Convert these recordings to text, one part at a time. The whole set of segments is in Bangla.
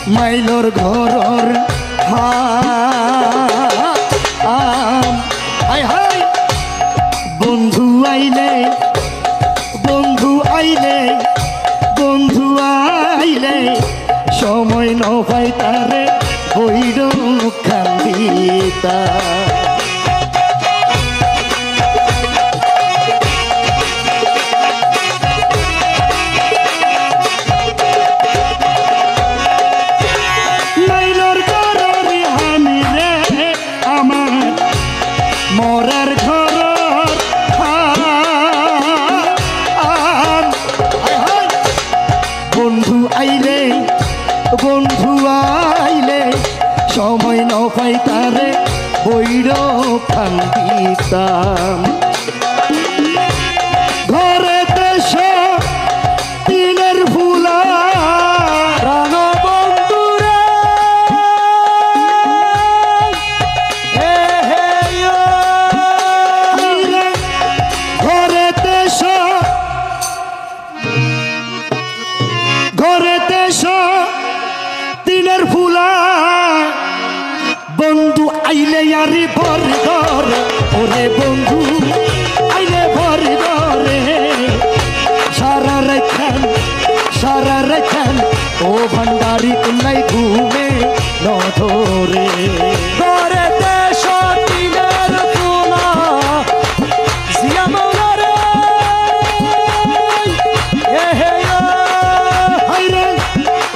মাইলর ঘরর হাই হাই বন্ধু আইলে বন্ধু আইলে বন্ধু আইলে সময় নভাই তারে বইর খান্দিতা মরার ঘর বন্ধু আইলে বন্ধু আইলে সময় নপাই তারে বৈর খান্দিতাম ঘরে দেশ দিনের ফুলা প্রাণ বন্ধুরা দিনের ফুলা বন্ধু আইলে আরে ভর ধর ওরে বন্ধু আইলে ভর ধরে সারা রেখান ও ভান্ডারি নাই ঘুমে ন ধরে ঘরে দেশ দিনের ফুলা জিয়া মৌলারে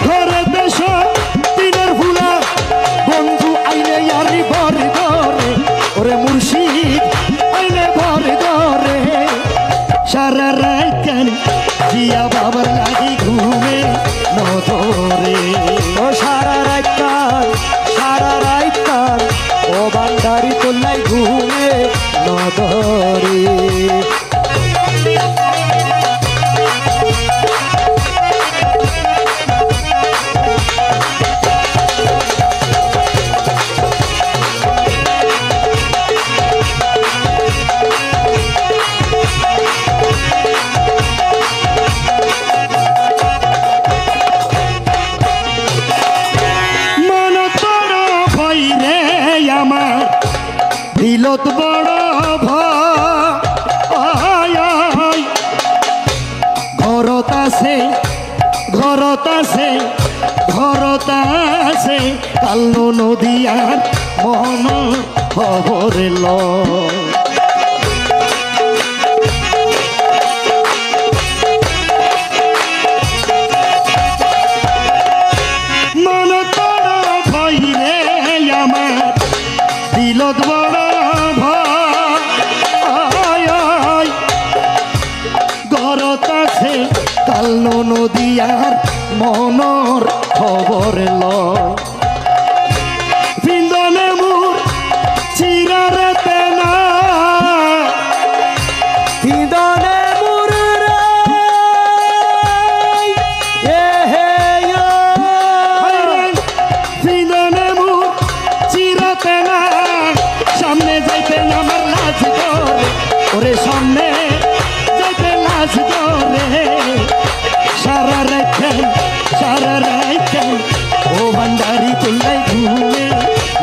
ঘরে দেশ দিনের ফুলা বন্ধু আইলে আরি ভরে ধরে ওরে মুর্শিদ আইলে ভরে ধরে সারা রাইকান জিয়া বাবার লাগি ঘুমে ন ধরে ও সারা রাইকান ও বান্দারি তোলাই ঘুমে ন ধরে আমার দিলত বড় ভয় ঘরত আছে কালো নদীয়ার মন খবর ল দিলত বড় ভয় ঘরত আছে কালো নদীয়ার মনর খবর লয় পিন্দনে মুর চিরারে তেনা পিন্দনে মুর পিন্দনে মুর চিরাতে না সামনে যাইতে আমার লাজ ধরে ওরে সামনে যাইতে লাজ ধরে সারা রাইতেন ও ভান্ডারি তুলাই ঘুমে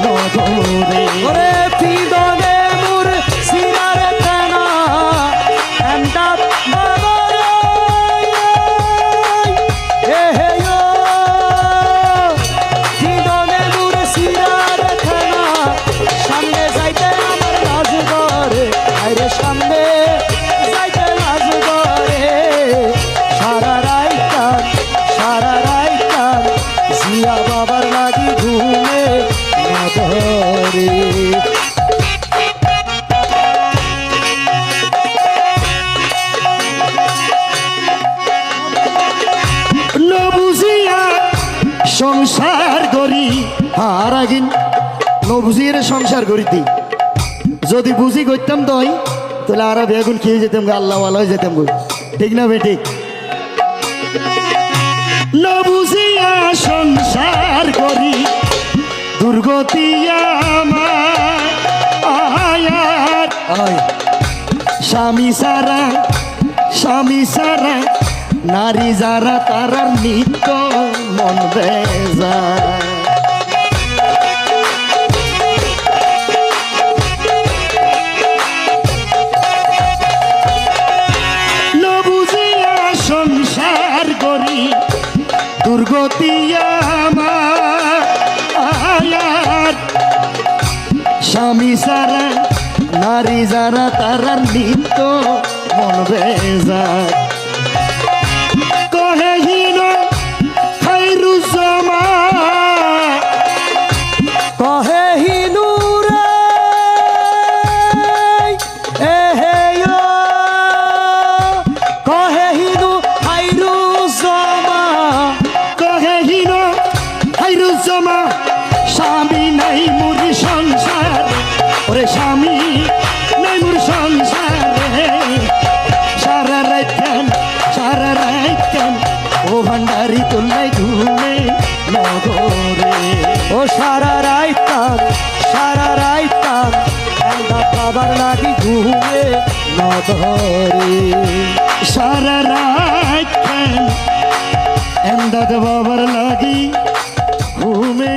ন ধরে ওরে পিদনে মুর সিরারে তেনা এন্ডা বাবারে পিদনে মুর সিরারে তেনা সামনে যাইতে আমার লাজ ধরে আরে সামনে যাইতে লাজ ধরে সারা রাইতান জিয়া বাবার লাগি ঘুমে না ধরে নবুঝিয়া সংসার করি আর আগিন নবুঝিয়ে সংসার করিতি যদি বুঝি করতাম তই তাহলে আর বেগুন খেয়ে যেতাম আল্লাহ হয়ে যেতাম ঠিক না বেঠিক নবুঝিয়া সংসার করি দুর্গতি আমার স্বামী সারা নারী যারা তারার নিত্য ন মন বেজার। নবুঝিয়া সংসার করি দুর্গতি আমার, স্বামী সারা নারী যারা তারা নিত্য মন বেজার। কহেহীন খাইরুজ্জামা কহে হিনুরে কহে হিনু হাইরুজ্জামা কহেহীন খাইরুজ্জামা স্বামী নাই মোর সংসার, ওরে স্বামী নাই মোর সংসারে। সারা রাইতেন ও ভান্ডারি তুললাই ঘুমে নগরে। ও সারা রাইতাম বাবার লাগি ঘুমে নধরে। সারা রাইতেন এমদাদ বাবার লাগি ঘুমে